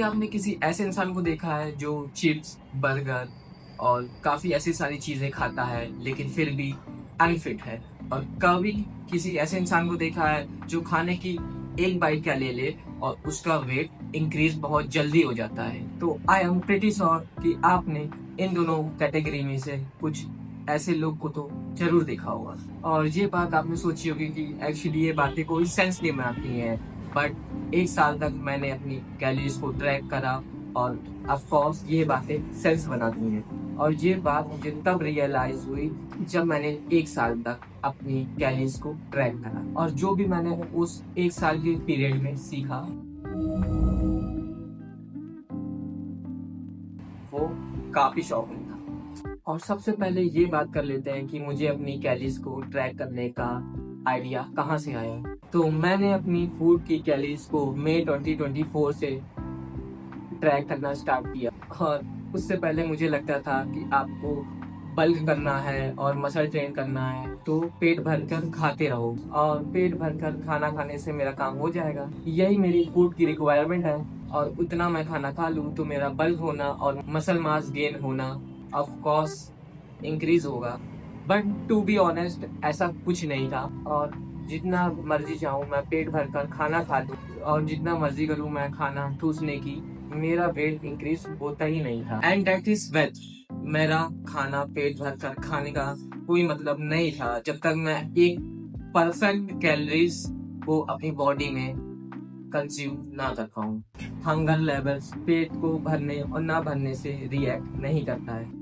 कभी आपने किसी ऐसे इंसान को देखा है जो चिप्स, बर्गर और काफ़ी ऐसी सारी चीज़ें खाता है लेकिन फिर भी अनफिट है? और कभी किसी ऐसे इंसान को देखा है जो खाने की एक बाइट क्या ले ले और उसका वेट इंक्रीज़ बहुत जल्दी हो जाता है? तो आई एम प्रिटी श्योर कि आपने इन दोनों कैटेगरी में से कुछ ऐसे लोग को तो ज़रूर देखा होगा। और ये बात आपने सोची होगी कि एक्चुअली ये बातें कोई सेंस नहीं बनाती हैं, बट 1 साल तक मैंने अपनी कैलोरीज़ को ट्रैक करा और ऑफ कोर्स ये बातें सेंस बनाती हैं। और ये बात मुझे तब रियलाइज़ हुई जब मैंने 1 साल तक अपनी कैलोरीज़ को ट्रैक करा और जो भी मैंने उस 1 साल के पीरियड में सीखा, वो काफ़ी शॉकिंग था। और सबसे पहले ये बात कर लेते हैं कि मुझे अपनी कैलोरीज़ को ट्रैक करने का आइडिया कहाँ से आया। तो मैंने अपनी फूड की कैलोरीज़ को मई 2024 से ट्रैक करना स्टार्ट किया। और उससे पहले मुझे लगता था कि आपको बल्क करना है और मसल ट्रेन करना है तो पेट भरकर खाते रहो और पेट भरकर खाना खाने से मेरा काम हो जाएगा। यही मेरी फूड की रिक्वायरमेंट है और उतना मैं खाना खा लूँ तो मेरा बल्क होना और मसल मास गेन होना ऑफ कोर्स इंक्रीज होगा। बट टू बी ऑनेस्ट ऐसा कुछ नहीं था और जितना मर्जी चाहूँ मैं पेट भरकर खाना खा लूँ और जितना मर्जी करूँ मैं खाना ठूसने की, मेरा वेट इंक्रीज होता ही नहीं था। एंड दैट इज वेट मेरा खाना पेट भरकर खाने का कोई मतलब नहीं था जब तक मैं एक परफेक्ट कैलोरीज को अपनी बॉडी में कंज्यूम ना कर पाऊँ। हंगर लेवल्स पेट को भरने और ना भरने से रिएक्ट नहीं करता है।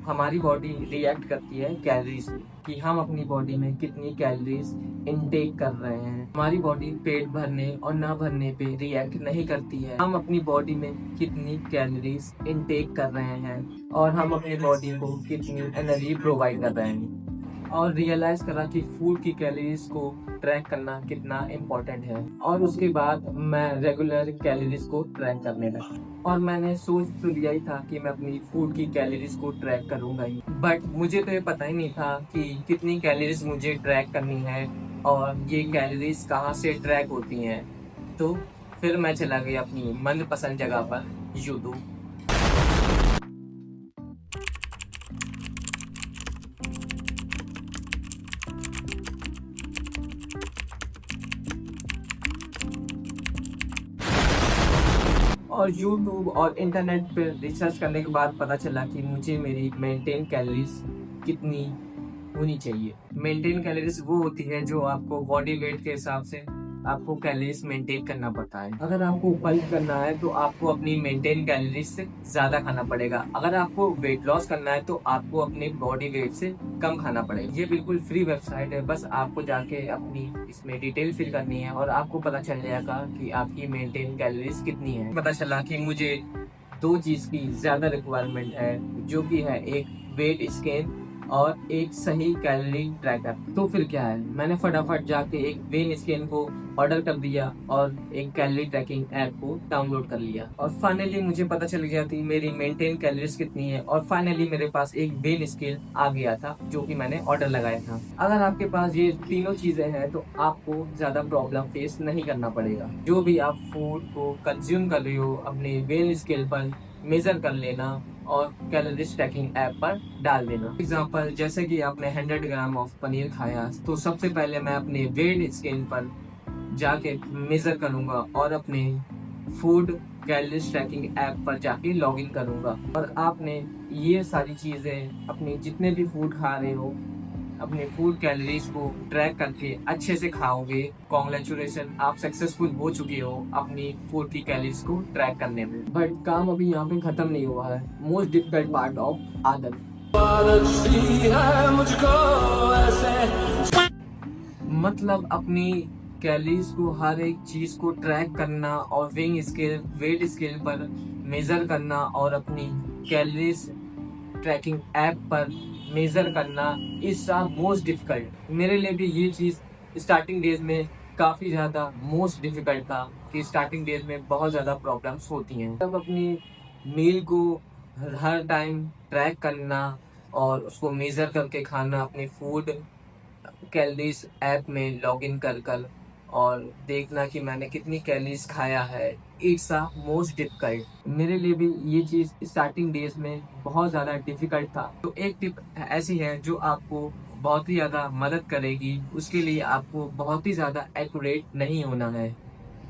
हमारी बॉडी रिएक्ट करती है कैलोरीज पे कि हम अपनी बॉडी में कितनी कैलोरीज इनटेक कर रहे हैं। हमारी बॉडी पेट भरने और ना भरने पे रिएक्ट नहीं करती है, हम अपनी बॉडी में कितनी कैलोरीज इनटेक कर रहे हैं और हम अपनी बॉडी को कितनी एनर्जी प्रोवाइड कर रहे हैं। और रियलाइज करा कि फूड की कैलोरीज को ट्रैक करना कितना इम्पोर्टेंट है और उसके बाद मैं रेगुलर कैलोरीज को ट्रैक करने लगा। और मैंने सोच तो लिया ही था कि मैं अपनी फूड की कैलोरीज को ट्रैक करूंगा ही, बट मुझे तो ये पता ही नहीं था कि कितनी कैलोरीज मुझे ट्रैक करनी है और ये कैलोरीज कहाँ से ट्रैक होती हैं। तो फिर मैं चला गया अपनी मनपसंद जगह पर, यूट्यूब। और यूट्यूब और इंटरनेट पे रिसर्च करने के बाद पता चला कि मुझे मेरी मेंटेन कैलोरीज कितनी होनी चाहिए। मेंटेन कैलोरीज वो होती है जो आपको बॉडी वेट के हिसाब से आपको कैलोरीज मेंटेन करना पड़ता है। अगर आपको बल्क करना है तो आपको अपनी मेंटेन कैलोरीज से ज्यादा खाना पड़ेगा। अगर आपको वेट लॉस करना है तो आपको अपने बॉडी वेट से कम खाना पड़ेगा। ये बिल्कुल फ्री वेबसाइट है, बस आपको जाके अपनी इसमें डिटेल फिल करनी है और आपको पता चल जाएगा कि आपकी मेंटेन कैलोरीज कितनी है। पता चला कि मुझे 2 चीज की ज्यादा रिक्वायरमेंट है, जो कि है एक वेट स्केल और एक सही कैलोरी ट्रैकर। तो फिर क्या है, मैंने फटाफट जाके एक वेट स्केल को ऑर्डर कर दिया और एक कैलोरी ट्रैकिंग ऐप को डाउनलोड कर लिया और फाइनली मुझे पता चल गया कि मेरी मेंटेन कैलोरीज कितनी है और फाइनली मेरे पास एक वेट स्केल आ गया था जो कि मैंने ऑर्डर लगाया था। अगर आपके पास ये तीनों चीजें हैं तो आपको ज्यादा प्रॉब्लम फेस नहीं करना पड़ेगा। जो भी आप फूड को कंज्यूम कर रहे हो अपने वेट स्केल पर मेजर कर लेना और कैलोरीज ट्रैकिंग ऐप पर डाल देना। एग्जाम्पल, जैसे कि आपने 100 ग्राम ऑफ पनीर खाया तो सबसे पहले मैं अपने वेट स्केल पर जाके मेजर करूंगा और अपने फूड कैलोरीज ट्रैकिंग ऐप पर जाके लॉग इन करूंगा। और आपने ये सारी चीजें अपने जितने भी फूड खा रहे हो अपने फूड कैलोरीज को ट्रैक करके अच्छे से खाओगे। कॉन्ग्रेचुलेशन, आप सक्सेसफुल हो चुके हो अपनी फूड की कैलोरीज को ट्रैक करने में। बट काम अभी यहाँ पे खत्म नहीं हुआ है। मोस्ट डिफिकल्ट पार्ट ऑफ आदत, मतलब अपनी कैलोरीज को हर एक चीज को ट्रैक करना और वेट स्केल पर मेजर करना और अपनी कैलोरीज ट्रैकिंग ऐप पर मेजर करना इज मोस्ट डिफिकल्ट। मेरे लिए भी ये चीज स्टार्टिंग डेज में काफी ज्यादा मोस्ट डिफिकल्ट था कि स्टार्टिंग डेज में बहुत ज्यादा प्रॉब्लम्स होती हैं। तब अपनी मील को हर टाइम ट्रैक करना और उसको मेजर करके खाना अपने फूड कैलोरीज ऐप में लॉग इन कर और देखना कि मैंने कितनी कैलोरीज खाया है, इट्स अ मोस्ट डिफिकल्ट। मेरे लिए भी ये चीज़ स्टार्टिंग डेज में बहुत ज़्यादा डिफिकल्ट था। तो एक टिप ऐसी है जो आपको बहुत ही ज़्यादा मदद करेगी। उसके लिए आपको बहुत ही ज़्यादा एक्यूरेट नहीं होना है।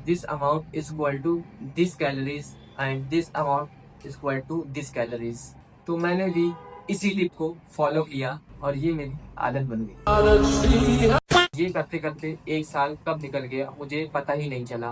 This amount is equal to this calories and this amount is equal to this calories. तो मैंने भी इसी टिप को फॉलो किया और ये मेरी आदत बन गई। ये करते करते एक साल कब निकल गया मुझे पता ही नहीं चला।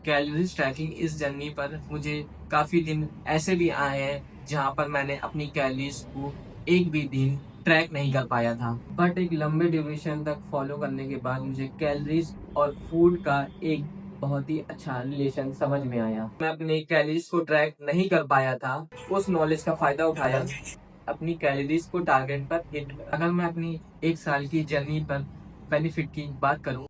कैलोरीज ट्रैकिंग इस जर्नी पर मुझे काफी दिन ऐसे भी आए हैं जहां पर मैंने अपनी कैलोरीज को एक भी दिन ट्रैक नहीं कर पाया था। बट एक लंबे ड्यूरेशन तक फॉलो करने के बाद मुझे कैलोरीज और फूड का एक बहुत ही अच्छा रिलेशन समझ में आया। मैं अपनी कैलोरीज को ट्रैक नहीं कर पाया था, उस नॉलेज का फायदा उठाया, अपनी कैलोरीज को टारगेट पर हिट। अगर मैं अपनी एक साल की जर्नी पर बेनिफिट की बात करूं,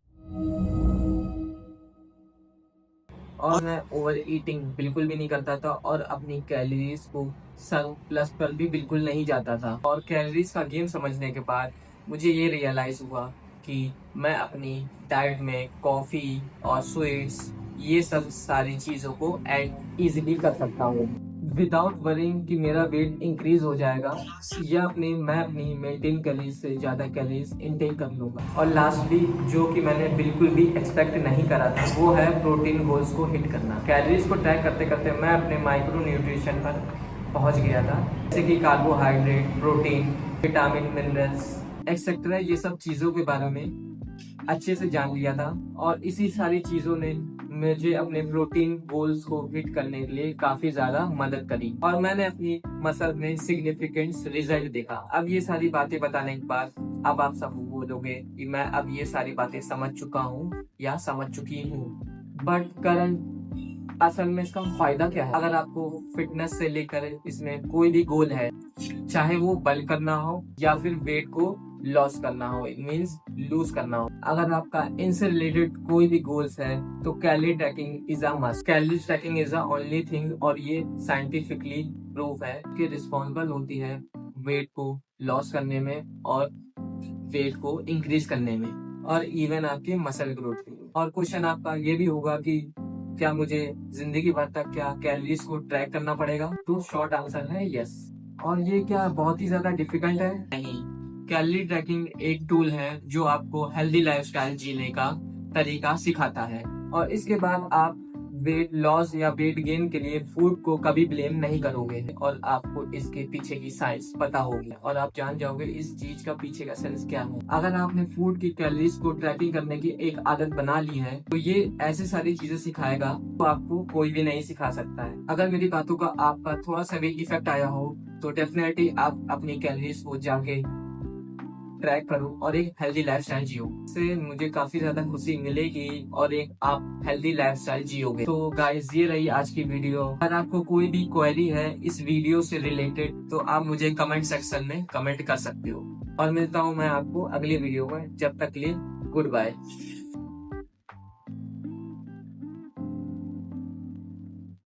और मैं ओवर ईटिंग बिल्कुल भी नहीं करता था और अपनी कैलोरीज को सरप्लस पर भी बिल्कुल नहीं जाता था। और कैलोरीज का गेम समझने के बाद मुझे ये रियलाइज हुआ कि मैं अपनी डाइट में कॉफ़ी और स्वीट्स ये सब सारी चीज़ों को ऐड इजीली कर सकता हूँ विदाउट वरिंग कि मेरा वेट इंक्रीज हो जाएगा या मैं अपनी मेंटेन कैलोरीज से ज़्यादा कैलोरीज इनटेक कर लूँगा। और लास्टली जो कि मैंने बिल्कुल भी एक्सपेक्ट नहीं करा था वो है प्रोटीन गोल्स को हिट करना। कैलोरीज को ट्रैक करते करते मैं अपने माइक्रो न्यूट्रिशन पर पहुंच गया था, जैसे कि carbohydrate, protein, vitamin, minerals etcetera, ये सब चीज़ों के बारे में अच्छे से जान लिया था। और इसी सारी चीज़ों ने मुझे अपने प्रोटीन गोल्स को हिट करने के लिए काफी ज्यादा मदद करी और मैंने अपनी मसल में सिग्निफिकेंट रिजल्ट देखा। अब ये सारी बातें बताने के बाद अब आप सब बोलोगे कि मैं अब ये सारी बातें समझ चुका हूँ या समझ चुकी हूँ, बट करंट असल में इसका फायदा क्या है? अगर आपको फिटनेस से लेकर इसमें कोई भी गोल है, चाहे वो बल्क करना हो या फिर वेट को लॉस करना हो, इट मींस लूज करना हो, अगर आपका इनसे रिलेटेड कोई भी गोल्स है तो calorie tracking is a must. Calorie tracking is a only thing, और ये साइंटिफिकली प्रूफ है कि रिस्पॉन्सिबल होती है वेट को लॉस करने में और वेट को इंक्रीज करने में और इवन आपके मसल ग्रोथ में। और क्वेश्चन आपका ये भी होगा कि क्या मुझे जिंदगी भर तक क्या कैलोरीज को ट्रैक करना पड़ेगा? तो शॉर्ट आंसर है यस। और ये क्या बहुत ही ज्यादा डिफिकल्ट है? नहीं। कैलोरी ट्रैकिंग एक टूल है जो आपको हेल्दी लाइफस्टाइल जीने का तरीका सिखाता है, और इसके बाद आप वेट लॉस या वेट गेन के लिए फूड को कभी ब्लेम नहीं करोगे और आपको इसके पीछे की साइंस पता होगी और आप जान जाओगे इस चीज का पीछे का सेंस क्या है। अगर आपने फूड की कैलोरीज को ट्रैकिंग करने की एक आदत बना ली है तो ये ऐसी सारी चीजें सिखाएगा तो आपको कोई भी नहीं सिखा सकता है। अगर मेरी बातों का आप पर थोड़ा सा भी इफेक्ट आया हो तो डेफिनेटली आप अपनी कैलोरीज को जाके ट्रैक करो और एक हेल्दी लाइफस्टाइल जियो। इससे मुझे काफी ज्यादा खुशी मिलेगी और एक आप हेल्दी लाइफस्टाइल जियोगे। तो गाइस ये रही आज की वीडियो। अगर आपको कोई भी क्वेरी है इस वीडियो से रिलेटेड तो आप मुझे कमेंट सेक्शन में कमेंट कर सकते हो और मिलता हूँ मैं आपको अगली वीडियो में। जब तक के लिए गुड बाय।